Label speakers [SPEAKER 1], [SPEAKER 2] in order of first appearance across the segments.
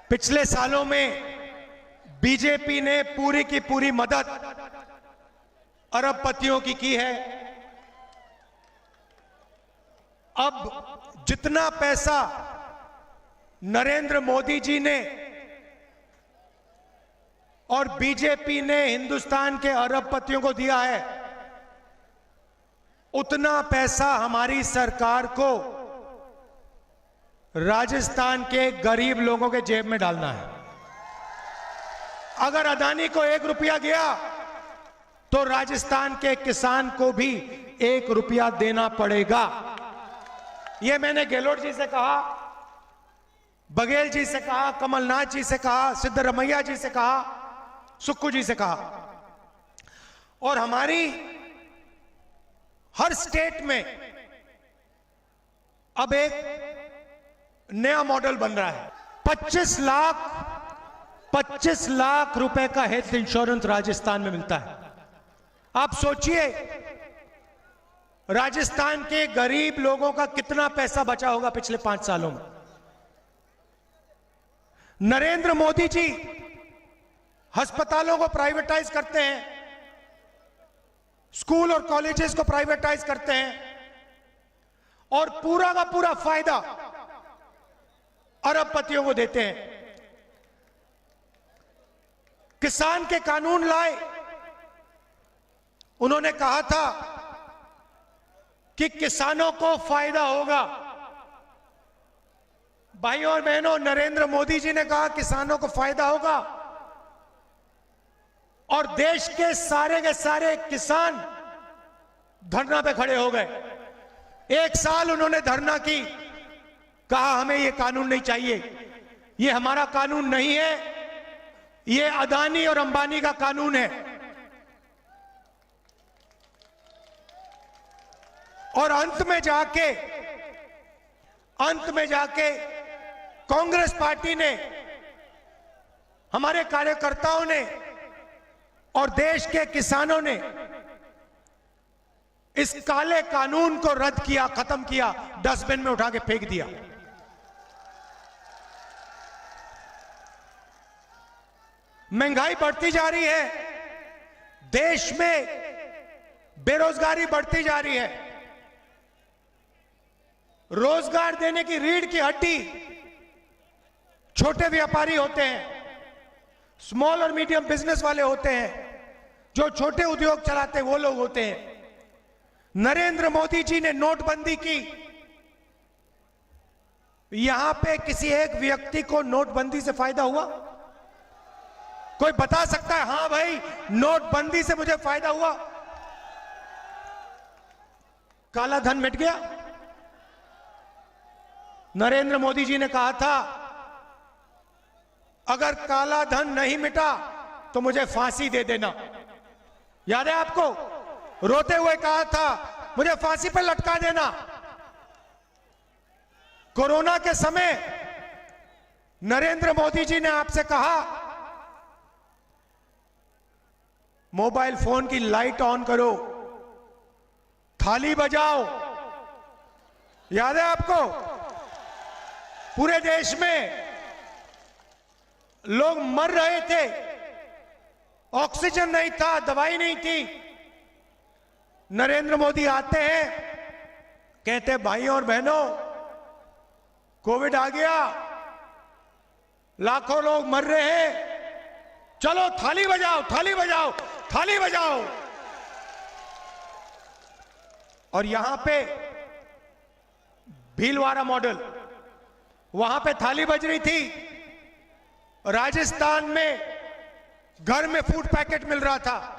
[SPEAKER 1] पिछले सालों में बीजेपी ने पूरी की पूरी मदद अरबपतियों की है। अब जितना पैसा नरेंद्र मोदी जी ने और बीजेपी ने हिंदुस्तान के अरबपतियों को दिया है, उतना पैसा हमारी सरकार को राजस्थान के गरीब लोगों के जेब में डालना है। अगर अदानी को 1 रुपया गया तो राजस्थान के किसान को भी 1 रुपया देना पड़ेगा। यह मैंने गहलोत जी से कहा, बघेल जी से कहा, कमलनाथ जी से कहा, सिद्धरमैया जी से कहा, सुक्खू जी से कहा। और हमारी हर स्टेट में अब एक नया मॉडल बन रहा है। 25 लाख रुपए का हेल्थ इंश्योरेंस राजस्थान में मिलता है। आप सोचिए राजस्थान के गरीब लोगों का कितना पैसा बचा होगा पिछले 5 सालों में। नरेंद्र मोदी जी अस्पतालों को प्राइवेटाइज करते हैं, स्कूल और कॉलेजेस को प्राइवेटाइज करते हैं और पूरा का पूरा फायदा अरबपतियों को देते हैं। किसान के कानून लाए, उन्होंने कहा था कि किसानों को फायदा होगा। भाइयों और बहनों, नरेंद्र मोदी जी ने कहा किसानों को फायदा होगा और देश के सारे किसान धरना पे खड़े हो गए। 1 साल उन्होंने धरना की, कहा हमें यह कानून नहीं चाहिए, यह हमारा कानून नहीं है, यह अदानी और अंबानी का कानून है। और अंत में जाके कांग्रेस पार्टी ने, हमारे कार्यकर्ताओं ने और देश के किसानों ने इस काले कानून को रद्द किया, खत्म किया, डस्टबिन में उठा के फेंक दिया। महंगाई बढ़ती जा रही है, देश में बेरोजगारी बढ़ती जा रही है। रोजगार देने की रीढ़ की हड्डी छोटे व्यापारी होते हैं, स्मॉल और मीडियम बिजनेस वाले होते हैं, जो छोटे उद्योग चलाते हैं वो लोग होते हैं। नरेंद्र मोदी जी ने नोटबंदी की, यहां पे किसी एक व्यक्ति को नोटबंदी से फायदा हुआ? कोई बता सकता है हां भाई नोटबंदी से मुझे फायदा हुआ? काला धन मिट गया? नरेंद्र मोदी जी ने कहा था अगर काला धन नहीं मिटा तो मुझे फांसी दे देना। याद है आपको? रोते हुए कहा था मुझे फांसी पर लटका देना। कोरोना के समय नरेंद्र मोदी जी ने आपसे कहा मोबाइल फोन की लाइट ऑन करो, थाली बजाओ। याद है आपको? पूरे देश में लोग मर रहे थे, ऑक्सीजन नहीं था, दवाई नहीं थी। नरेंद्र मोदी आते हैं, कहते भाइयों और बहनों कोविड आ गया, लाखों लोग मर रहे हैं, चलो थाली बजाओ, थाली बजाओ, थाली बजाओ। और यहां पे भीलवाड़ा मॉडल, वहां पे थाली बज रही थी। राजस्थान में घर में फूड पैकेट मिल रहा था,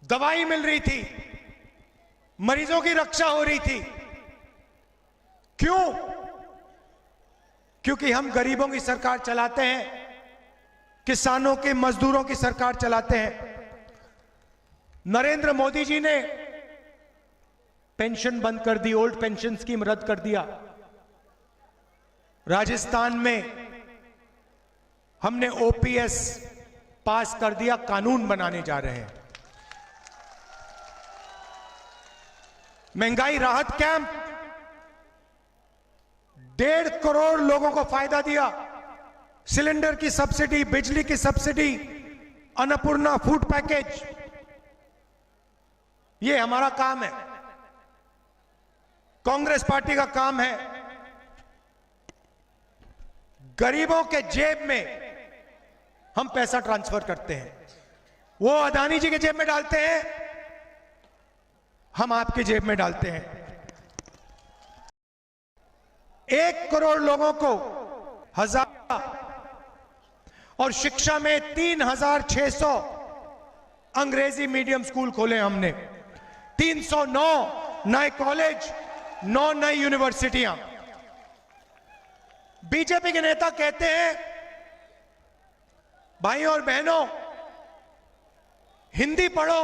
[SPEAKER 1] दवाई मिल रही थी, मरीजों की रक्षा हो रही थी। क्यों? क्योंकि हम गरीबों की सरकार चलाते हैं, किसानों के, मजदूरों की सरकार चलाते हैं। नरेंद्र मोदी जी ने पेंशन बंद कर दी, ओल्ड पेंशन स्कीम रद्द कर दिया। राजस्थान में हमने ओपीएस पास कर दिया, कानून बनाने जा रहे हैं। महंगाई राहत कैंप 1.5 करोड़ लोगों को फायदा दिया। सिलेंडर की सब्सिडी, बिजली की सब्सिडी, अन्नपूर्णा फूड पैकेज, ये हमारा काम है, कांग्रेस पार्टी का काम है। गरीबों के जेब में हम पैसा ट्रांसफर करते हैं, वो अदानी जी के जेब में डालते हैं, हम आपके जेब में डालते हैं। 1 करोड़ लोगों को 1000 और शिक्षा में 3600 अंग्रेजी मीडियम स्कूल खोले हमने, 309 नए कॉलेज, 9 नई यूनिवर्सिटियां। बीजेपी के नेता कहते हैं भाइयों और बहनों हिंदी पढ़ो,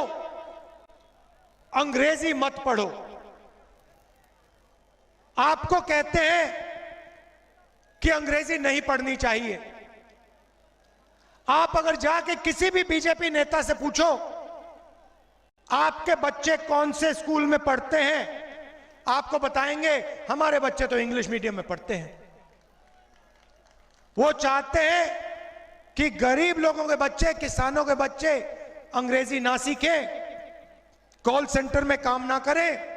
[SPEAKER 1] अंग्रेजी मत पढ़ो। आपको कहते हैं कि अंग्रेजी नहीं पढ़नी चाहिए। आप अगर जाके किसी भी बीजेपी नेता से पूछो आपके बच्चे कौन से स्कूल में पढ़ते हैं, आपको बताएंगे हमारे बच्चे तो इंग्लिश मीडियम में पढ़ते हैं। वो चाहते हैं कि गरीब लोगों के बच्चे, किसानों के बच्चे अंग्रेजी ना सीखें, कॉल सेंटर में काम ना करें,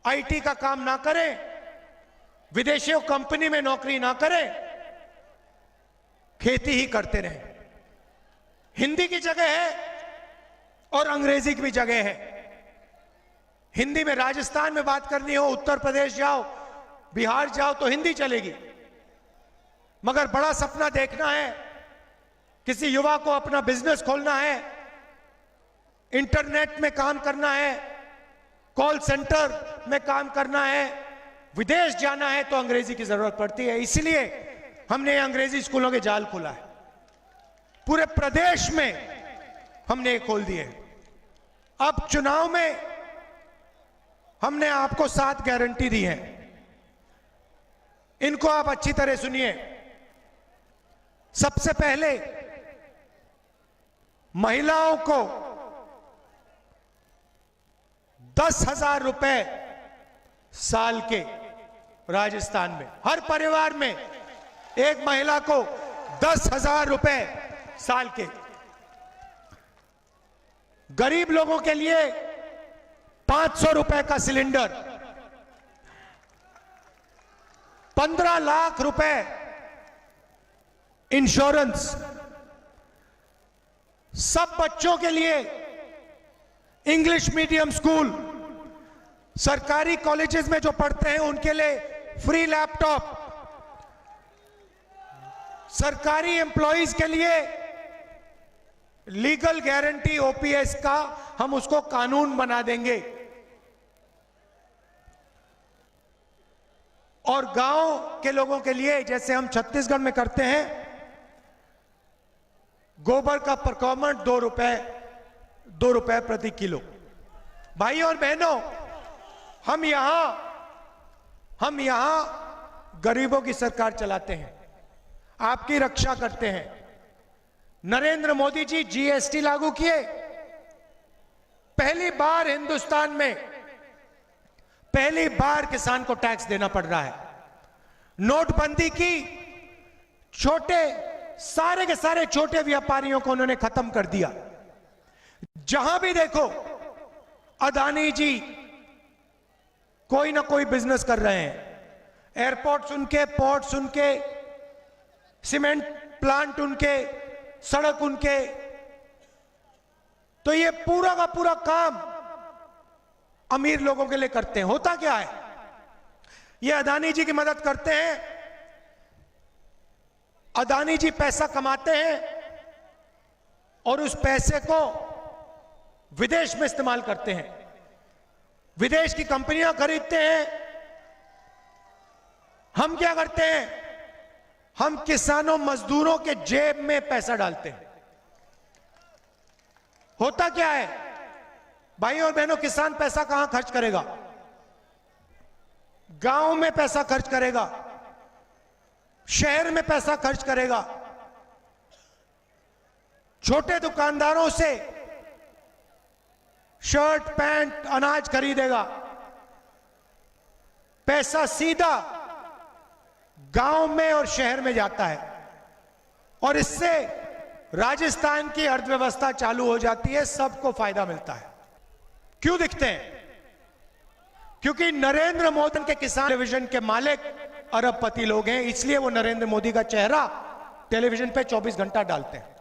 [SPEAKER 1] आईटी का काम ना करें, विदेशियों कंपनी में नौकरी ना करें, खेती ही करते रहें। हिंदी की जगह है और अंग्रेजी की भी जगह है। हिंदी में राजस्थान में बात करनी हो, उत्तर प्रदेश जाओ, बिहार जाओ तो हिंदी चलेगी। मगर बड़ा सपना देखना है, किसी युवा को अपना बिजनेस खोलना है, इंटरनेट में काम करना है, कॉल सेंटर में काम करना है, विदेश जाना है तो अंग्रेजी की जरूरत पड़ती है। इसलिए हमने अंग्रेजी स्कूलों के जाल खोला है, पूरे प्रदेश में हमने खोल दिए। अब चुनाव में हमने आपको 7 गारंटी दी है, इनको आप अच्छी तरह सुनिए। सबसे पहले महिलाओं को 10,000 रुपए साल के, राजस्थान में हर परिवार में एक महिला को 10,000 रुपए साल के। गरीब लोगों के लिए 500 रुपए का सिलेंडर, 15 लाख रुपए इंश्योरेंस, सब बच्चों के लिए इंग्लिश मीडियम स्कूल, सरकारी कॉलेजेस में जो पढ़ते हैं उनके लिए फ्री लैपटॉप, सरकारी एम्प्लॉइज के लिए लीगल गारंटी ओपीएस का हम उसको कानून बना देंगे। और गांव के लोगों के लिए जैसे हम छत्तीसगढ़ में करते हैं, गोबर का प्रोक्योरमेंट 2 रुपए प्रति किलो। भाइयों और बहनों, हम यहां गरीबों की सरकार चलाते हैं, आपकी रक्षा करते हैं। नरेंद्र मोदी जी जीएसटी लागू किए, पहली बार हिंदुस्तान में पहली बार किसान को टैक्स देना पड़ रहा है। नोटबंदी की, सारे के सारे छोटे व्यापारियों को उन्होंने खत्म कर दिया। जहां भी देखो अदानी जी कोई ना कोई बिजनेस कर रहे हैं। एयरपोर्ट्स उनके, पोर्ट्स उनके, सीमेंट प्लांट उनके, सड़क उनके। तो ये पूरा का पूरा काम अमीर लोगों के लिए करते हैं। होता क्या है, ये अदानी जी की मदद करते हैं, अदानी जी पैसा कमाते हैं और उस पैसे को विदेश में इस्तेमाल करते हैं, विदेश की कंपनियां खरीदते हैं। हम क्या करते हैं, हम किसानों मजदूरों के जेब में पैसा डालते हैं। होता क्या है भाइयों और बहनों, किसान पैसा कहां खर्च करेगा? गांव में पैसा खर्च करेगा, शहर में पैसा खर्च करेगा, छोटे दुकानदारों से शर्ट पैंट अनाज खरीदेगा। पैसा सीधा गांव में और शहर में जाता है और इससे राजस्थान की अर्थव्यवस्था चालू हो जाती है, सबको फायदा मिलता है। क्यों दिखते हैं? क्योंकि नरेंद्र मोदी के किसान टेलीविजन के मालिक अरबपति लोग हैं, इसलिए वो नरेंद्र मोदी का चेहरा टेलीविजन पे 24 घंटा डालते हैं।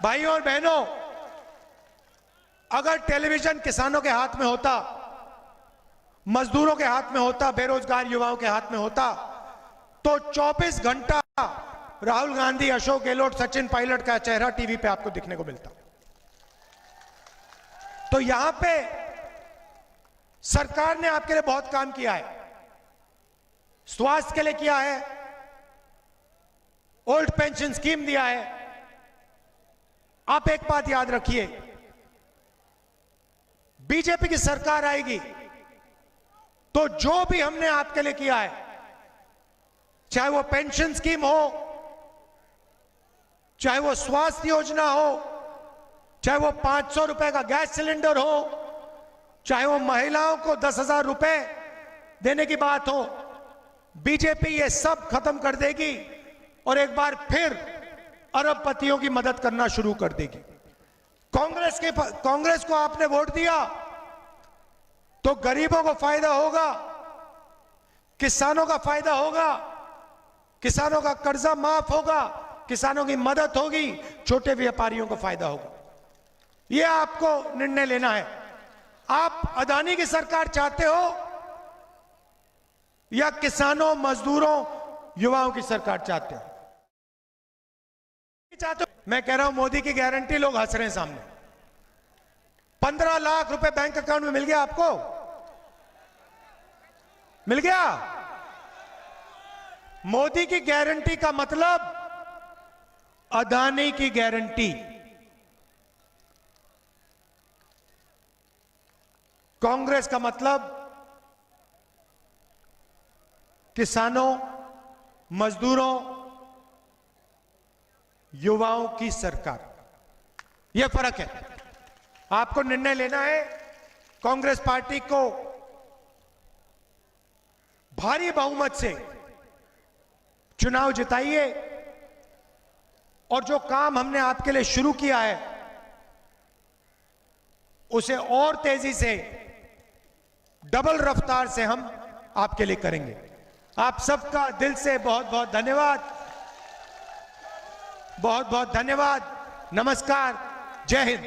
[SPEAKER 1] भाइयों और बहनों, अगर टेलीविजन किसानों के हाथ में होता, मजदूरों के हाथ में होता, बेरोजगार युवाओं के हाथ में होता, तो 24 घंटा राहुल गांधी, अशोक गहलोत, सचिन पायलट का चेहरा टीवी पे आपको दिखने को मिलता। तो यहां पे सरकार ने आपके लिए बहुत काम किया है। स्वास्थ्य के लिए किया है, ओल्ड पेंशन स्कीम दिया है। आप एक बात याद रखिए, बीजेपी की सरकार आएगी तो जो भी हमने आपके लिए किया है, चाहे वो पेंशन स्कीम हो, चाहे वो स्वास्थ्य योजना हो, चाहे वो 500 रुपए का गैस सिलेंडर हो, चाहे वो महिलाओं को 10,000 रुपए देने की बात हो, बीजेपी ये सब खत्म कर देगी और एक बार फिर अरबपतियों की मदद करना शुरू कर देगी। कांग्रेस को आपने वोट दिया तो गरीबों को फायदा होगा, किसानों का फायदा होगा, किसानों का कर्जा माफ होगा, किसानों की मदद होगी, छोटे व्यापारियों को फायदा होगा। यह आपको निर्णय लेना है। आप अदानी की सरकार चाहते हो या किसानों, मजदूरों, युवाओं की सरकार चाहते हो? मैं कह रहा हूं मोदी की गारंटी, लोग हंस रहे हैं सामने। 15 लाख रुपए बैंक अकाउंट में मिल गया आपको? मिल गया? मोदी की गारंटी का मतलब अदानी की गारंटी। कांग्रेस का मतलब किसानों, मजदूरों, युवाओं की सरकार। यह फर्क है। आपको निर्णय लेना है। कांग्रेस पार्टी को भारी बहुमत से चुनाव जिताइए और जो काम हमने आपके लिए शुरू किया है उसे और तेजी से, डबल रफ्तार से हम आपके लिए करेंगे। आप सबका दिल से बहुत बहुत धन्यवाद, बहुत बहुत धन्यवाद। नमस्कार, जय हिंद।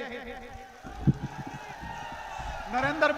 [SPEAKER 2] नरेंद्र